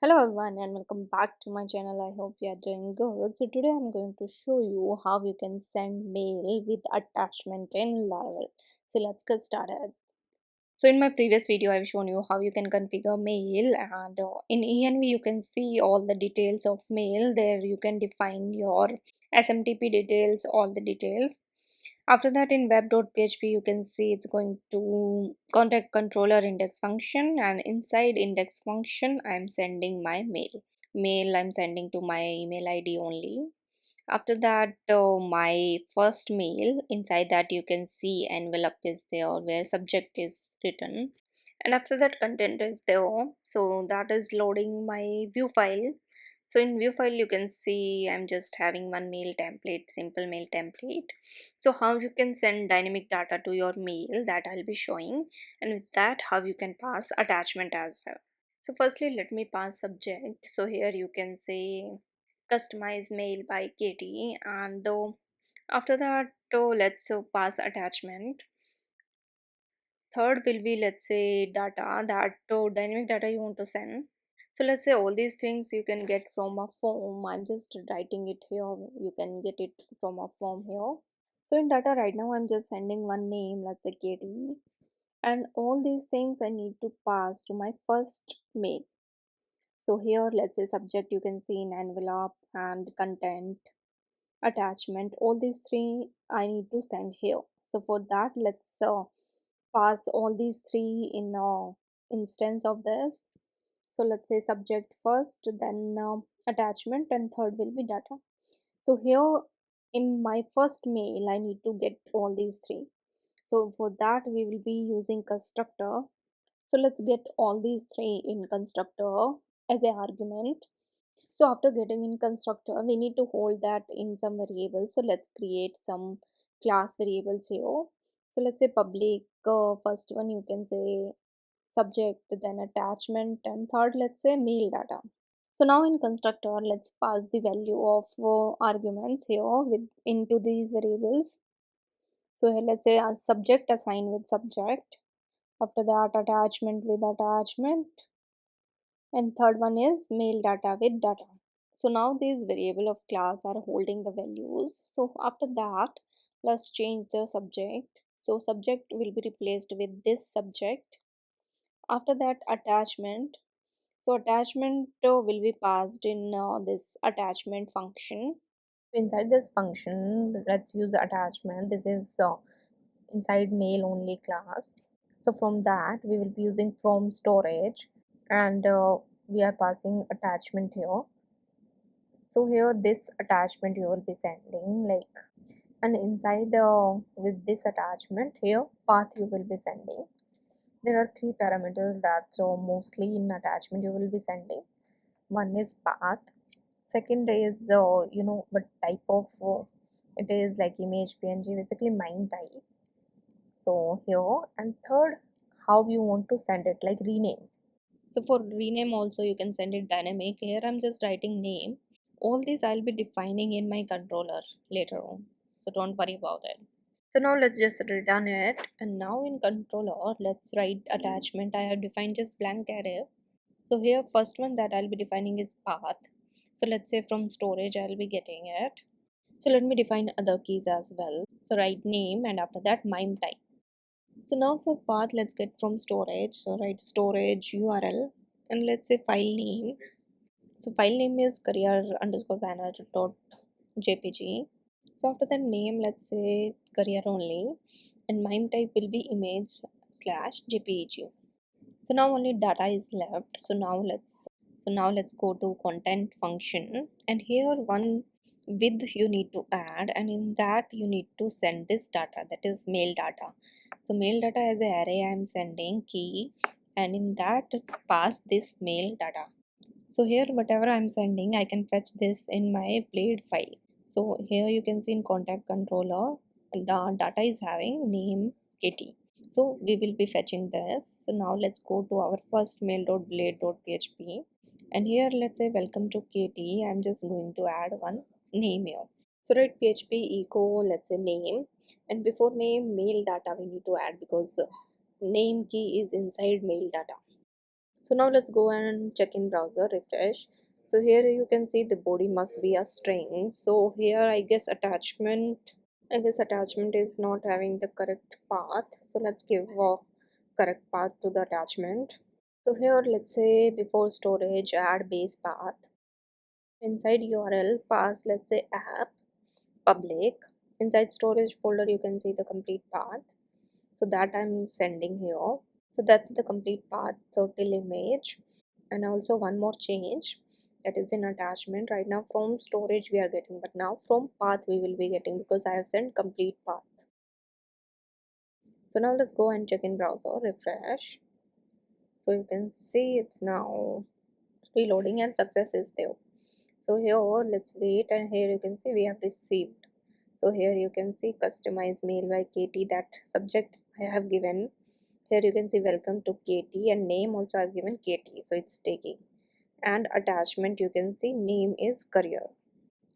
Hello everyone and welcome back to my channel. I hope you are doing good. So today I'm going to show you how you can send mail with attachment in Laravel. So let's get started. So in my previous video I've shown you how you can configure mail, and in env you can see all the details of mail. There you can define your smtp details, all the details. After that, in web.php you can see it's going to contact controller index function, and inside index function I'm sending my mail I'm sending to my email id only. After that, my first mail, inside that you can see envelope is there where subject is written, and after that content is there. So that is loading my view file. So in view file you can see I'm just having one mail template, simple mail template. So how you can send dynamic data to your mail, that I'll be showing, and with that how you can pass attachment as well. So firstly let me pass subject. So here you can say Customised mail by Katie, and after that let's pass attachment. Third will be, let's say, data, that dynamic data you want to send. So let's say all these things you can get from a form. I'm just writing it here, you can get it from a form here. So in data right now I'm just sending one name, let's say Katie, and all these things I need to pass to my first mail. So here let's say subject you can see in envelope, and content, attachment, all these three I need to send here. So for that let's pass all these three in instance of this. So let's say subject first, then attachment, and third will be data. So here in my first mail I need to get all these three. So for that we will be using constructor. So let's get all these three in constructor as a argument. So after getting in constructor, we need to hold that in some variables. So let's create some class variables here. So let's say public, first one you can say subject, then attachment, and third let's say mail data. So now in constructor, let's pass the value of arguments here with into these variables. So here let's say a subject assign with subject. After that, attachment with attachment, and third one is mail data with data. So now these variable of class are holding the values. So after that, let's change the subject. So subject will be replaced with this subject. After that, attachment. So attachment will be passed in this attachment function. Inside this function, let's use attachment. This is inside mail only class. So from that we will be using from storage, and we are passing attachment here. So here this attachment you will be sending, like, and inside with this attachment here path you will be sending. There are three parameters that mostly in attachment you will be sending. One is path, second is what type of it is, like image, png, basically mime type. So here, and third, how you want to send it, like rename. So for rename also you can send it dynamic. Here I'm just writing name. All these I'll be defining in my controller later on, so don't worry about it. So now let's just return it, and now in controller let's write attachment. I have defined just blank array. So here first one that I'll be defining is path. So let's say from storage I'll be getting it. So let me define other keys as well. So write name, and after that mime type. So now for path, let's get from storage. So write storage URL, and let's say file name. So file name is career underscore banner dot jpg. So after the name, let's say career only, and mime type will be image slash jpeg. So now only data is left. So now let's go to content function, and here one with you need to add, and in that you need to send this data, that is mail data. So mail data as an array I'm sending key, and in that pass this mail data. So here whatever I'm sending I can fetch this in my blade file. So here you can see in contact controller the data is having name Katie. So we will be fetching this. So now let's go to our first mail.blade.php, and here let's say welcome to Katie. I'm just going to add one name here. So write php echo, let's say name, and before name mail data we need to add, because name key is inside mail data. So now let's go and check in browser, refresh. So here you can see the body must be a string. So here I guess attachment is not having the correct path. So let's give a correct path to the attachment. So here let's say before storage add base path. Inside URL pass let's say app public. Inside storage folder you can see the complete path. So that I'm sending here. So that's the complete path. So till image, and also one more change, that is in attachment. Right now from storage we are getting, but now from path we will be getting because I have sent complete path. So now let's go and check in browser, refresh. So you can see it's now reloading and success is there. So here let's wait, and here you can see we have received. So here you can see customized mail by Katie, that subject I have given. Here you can see welcome to Katie, and name also I've given Katie, so it's taking. And attachment you can see name is career.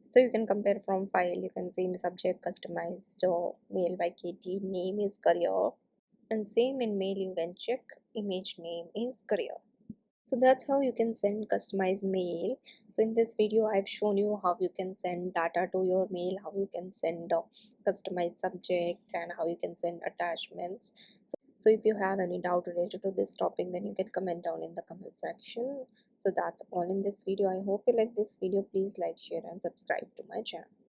So you can compare from file, you can see subject customized or mail by Katie, name is career, and same in mail you can check image name is career. So that's how you can send customized mail. So in this video I've shown you how you can send data to your mail, how you can send a customized subject, and how you can send attachments. So if you have any doubt related to this topic, then you can comment down in the comment section. So that's all in this video. I hope you like this video. Please like, share and subscribe to my channel.